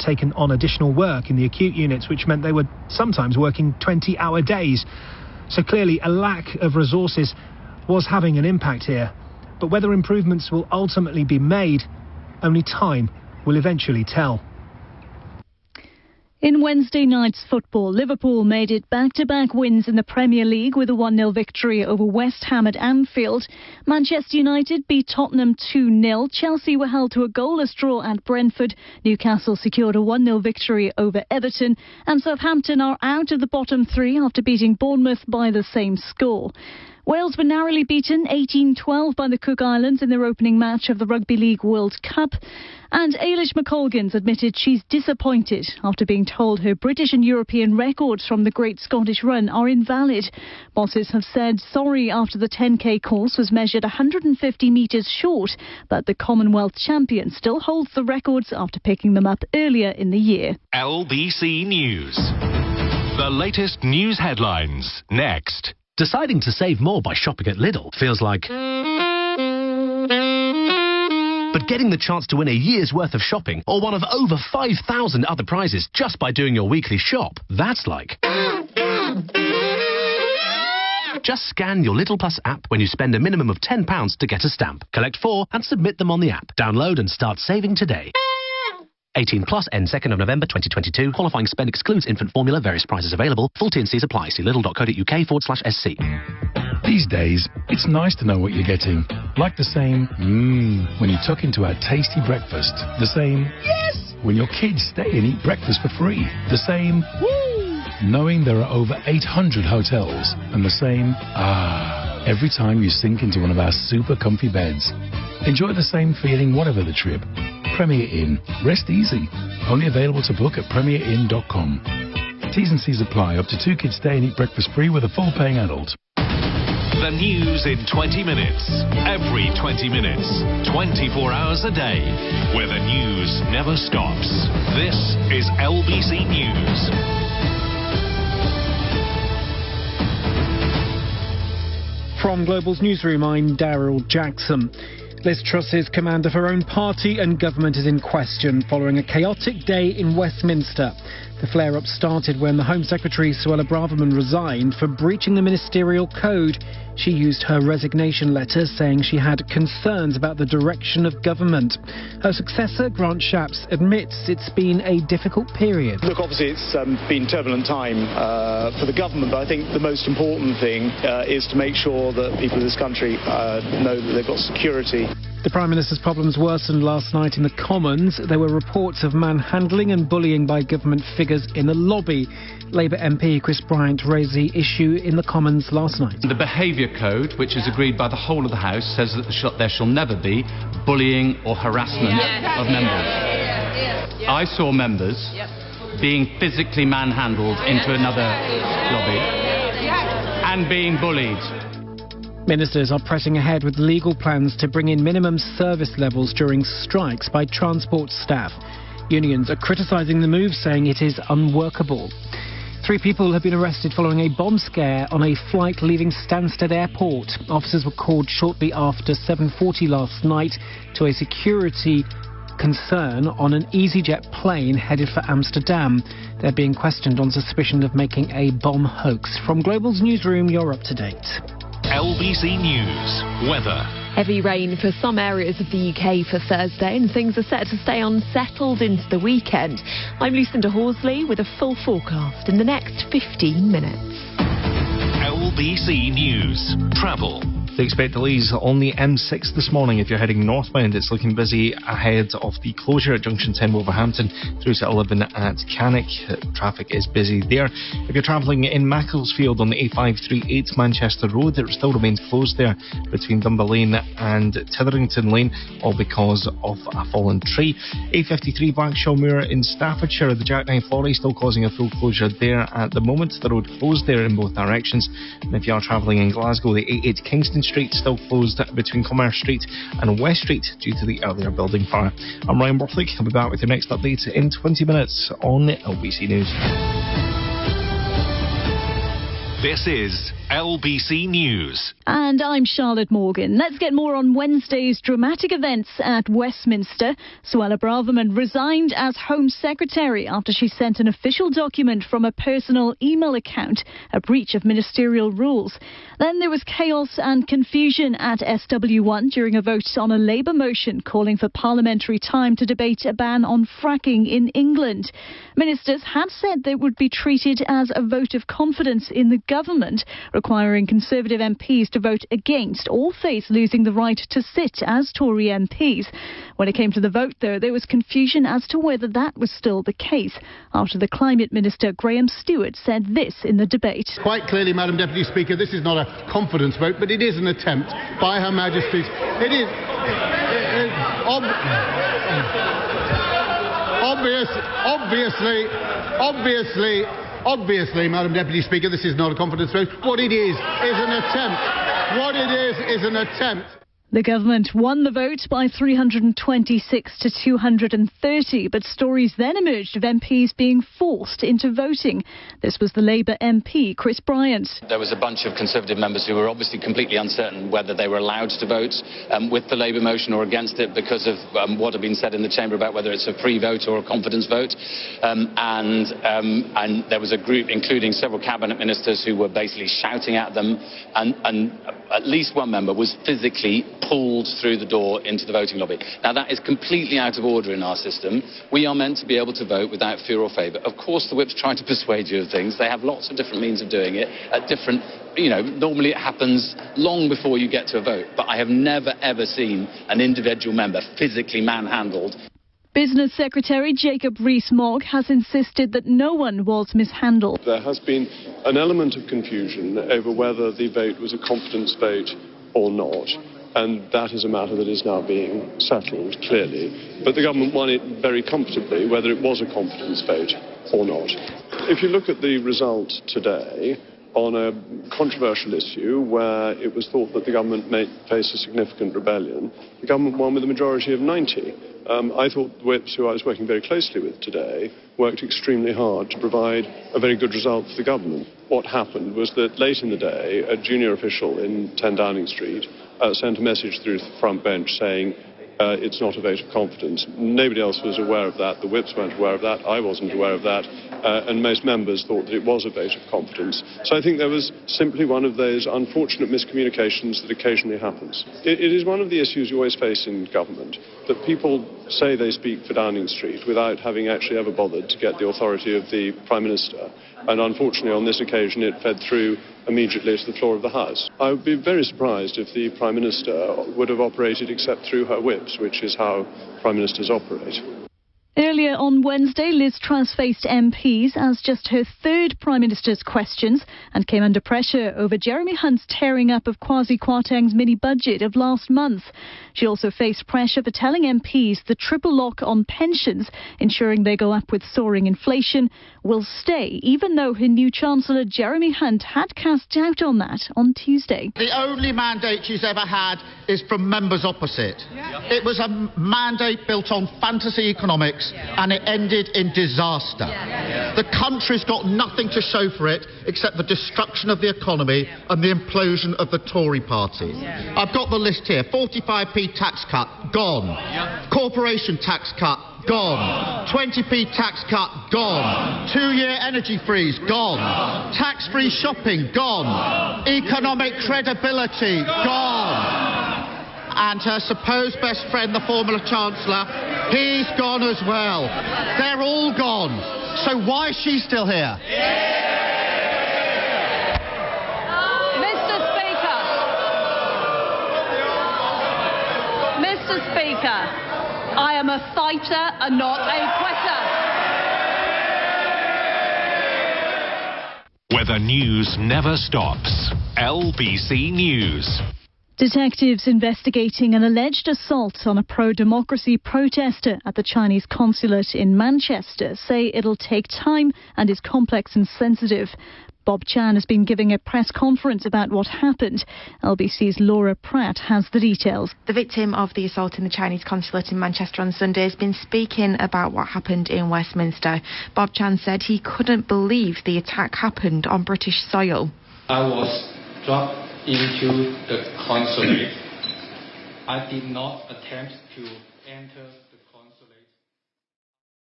taken on additional work in the acute units, which meant they were sometimes working 20-hour days. So clearly a lack of resources was having an impact here. But whether improvements will ultimately be made, only time will eventually tell. In Wednesday night's football, Liverpool made it back-to-back wins in the Premier League with a 1-0 victory over West Ham at Anfield. Manchester United beat Tottenham 2-0. Chelsea were held to a goalless draw at Brentford. Newcastle secured a 1-0 victory over Everton. And Southampton are out of the bottom three after beating Bournemouth by the same score. Wales were narrowly beaten 18-12 by the Cook Islands in their opening match of the Rugby League World Cup. And Eilish McColgan's admitted she's disappointed after being told her British and European records from the Great Scottish Run are invalid. Bosses have said sorry after the 10k course was measured 150 metres short, but the Commonwealth champion still holds the records after picking them up earlier in the year. LBC News. The latest news headlines next. Deciding to save more by shopping at Lidl feels like... But getting the chance to win a year's worth of shopping or one of over 5,000 other prizes just by doing your weekly shop, that's like... Just scan your Lidl Plus app when you spend a minimum of £10 to get a stamp. Collect 4 and submit them on the app. Download and start saving today. 18 plus, end 2nd of November 2022. Qualifying spend excludes infant formula. Various prices available. Full T&Cs apply. See lidl.co.uk/SC. These days, it's nice to know what you're getting. Like the same when you tuck into our tasty breakfast. The same yes when your kids stay and eat breakfast for free. The same woo knowing there are over 800 hotels. And the same every time you sink into one of our super comfy beds. Enjoy the same feeling whatever the trip. Premier Inn. Rest easy. Only available to book at premierin.com. T's and C's apply. Up to 2 kids stay and eat breakfast free with a full paying adult. The news in 20 minutes. Every 20 minutes. 24 hours a day. Where the news never stops. This is LBC News. From Global's newsroom, I'm Daryl Jackson. Liz Truss's command of her own party and government is in question following a chaotic day in Westminster. The flare-up started when the Home Secretary, Suella Braverman, resigned for breaching the ministerial code. She used her resignation letter saying she had concerns about the direction of government. Her successor, Grant Shapps, admits it's been a difficult period. Look, obviously it's been turbulent time for the government, but I think the most important thing is to make sure that people in this country know that they've got security. The Prime Minister's problems worsened last night in the Commons. There were reports of manhandling and bullying by government figures in the lobby. Labour MP Chris Bryant raised the issue in the Commons last night. The behaviour code, which is agreed by the whole of the House, says that there shall never be bullying or harassment of members. I saw members being physically manhandled into another lobby and being bullied. Ministers are pressing ahead with legal plans to bring in minimum service levels during strikes by transport staff. Unions are criticising the move, saying it is unworkable. 3 people have been arrested following a bomb scare on a flight leaving Stansted Airport. Officers were called shortly after 7:40 last night to a security concern on an EasyJet plane headed for Amsterdam. They're being questioned on suspicion of making a bomb hoax. From Global's newsroom, you're up to date. LBC News. Weather. Heavy rain for some areas of the UK for Thursday, and things are set to stay unsettled into the weekend. I'm Lucinda Horsley with a full forecast in the next 15 minutes. LBC News. Travel. They expect delays on the M6 this morning. If you're heading northbound, it's looking busy ahead of the closure at Junction 10 Wolverhampton through to 11 at Cannock. Traffic is busy there. If you're travelling in Macclesfield on the A538 Manchester Road, it still remains closed there between Dunbar Lane and Titherington Lane, all because of a fallen tree. A53 Blackshaw Moor in Staffordshire, the jackknife lorry still causing a full closure there at the moment. The road closed there in both directions. And if you are travelling in Glasgow, the A8 Kingston Street still closed between Commerce Street and West Street due to the earlier building fire. I'm Ryan Borthwick. I'll be back with your next update in 20 minutes on LBC News. This is LBC News. And I'm Charlotte Morgan. Let's get more on Wednesday's dramatic events at Westminster. Suella Braverman resigned as Home Secretary after she sent an official document from a personal email account, a breach of ministerial rules. Then there was chaos and confusion at SW1 during a vote on a Labour motion calling for parliamentary time to debate a ban on fracking in England. Ministers had said they would be treated as a vote of confidence in the government, requiring Conservative MPs to vote against or face losing the right to sit as Tory MPs. When it came to the vote, though, there was confusion as to whether that was still the case, after the Climate Minister Graham Stewart said this in the debate. Quite clearly, Madam Deputy Speaker, this is not a confidence vote, but it is an attempt by Her Majesty's... It is... Obviously, Madam Deputy Speaker, this is not a confidence vote. What it is an attempt. What it is an attempt. The government won the vote by 326 to 230, but stories then emerged of MPs being forced into voting. This was the Labour MP, Chris Bryant. There was a bunch of Conservative members who were obviously completely uncertain whether they were allowed to vote with the Labour motion or against it because of what had been said in the chamber about whether it's a free vote or a confidence vote. And there was a group, including several cabinet ministers, who were basically shouting at them, and at least one member was physically pulled through the door into the voting lobby. Now, that is completely out of order in our system. We are meant to be able to vote without fear or favour. Of course, the whips try to persuade you of things. They have lots of different means of doing it at different... normally it happens long before you get to a vote. But I have never, ever seen an individual member physically manhandled. Business Secretary Jacob Rees-Mogg has insisted that no one was mishandled. There has been an element of confusion over whether the vote was a confidence vote or not. And that is a matter that is now being settled, clearly. But the government won it very comfortably, whether it was a confidence vote or not. If you look at the result today on a controversial issue where it was thought that the government may face a significant rebellion, the government won with a majority of 90. I thought the whips, who I was working very closely with today, worked extremely hard to provide a very good result for the government. What happened was that late in the day, a junior official in 10 Downing Street sent a message through the front bench saying it's not a vote of confidence. Nobody else was aware of that. The whips weren't aware of that. I wasn't aware of that. And most members thought that it was a vote of confidence. So I think there was simply one of those unfortunate miscommunications that occasionally happens. It is one of the issues you always face in government, that people say they speak for Downing Street without having actually ever bothered to get the authority of the Prime Minister. And unfortunately, on this occasion, it fed through immediately to the floor of the House. I would be very surprised if the Prime Minister would have operated except through her whips, which is how Prime Ministers operate. Earlier on Wednesday, Liz Truss faced MPs as just her third Prime Minister's questions and came under pressure over Jeremy Hunt's tearing up of Kwasi Kwarteng's mini-budget of last month. She also faced pressure for telling MPs the triple lock on pensions, ensuring they go up with soaring inflation, will stay, even though her new Chancellor Jeremy Hunt had cast doubt on that on Tuesday. The only mandate she's ever had is from members opposite. Yeah. It was a mandate built on fantasy economics. And it ended in disaster. The country's got nothing to show for it except the destruction of the economy and the implosion of the Tory party. I've got the list here. 45p tax cut, gone. Corporation tax cut, gone. 20p tax cut, gone. 2-year energy freeze, gone. Tax-free shopping, gone. Economic credibility, gone. And her supposed best friend, the former Chancellor, he's gone as well. They're all gone. So why is she still here? Mr. Speaker, I am a fighter and not a quitter. Where the news never stops. LBC News. Detectives investigating an alleged assault on a pro-democracy protester at the Chinese consulate in Manchester say it'll take time and is complex and sensitive. Bob Chan has been giving a press conference about what happened. LBC's Laura Pratt has the details. The victim of the assault in the Chinese consulate in Manchester on Sunday has been speaking about what happened in Westminster. Bob Chan said he couldn't believe the attack happened on British soil. I was dropped into the consulate. I did not attempt to enter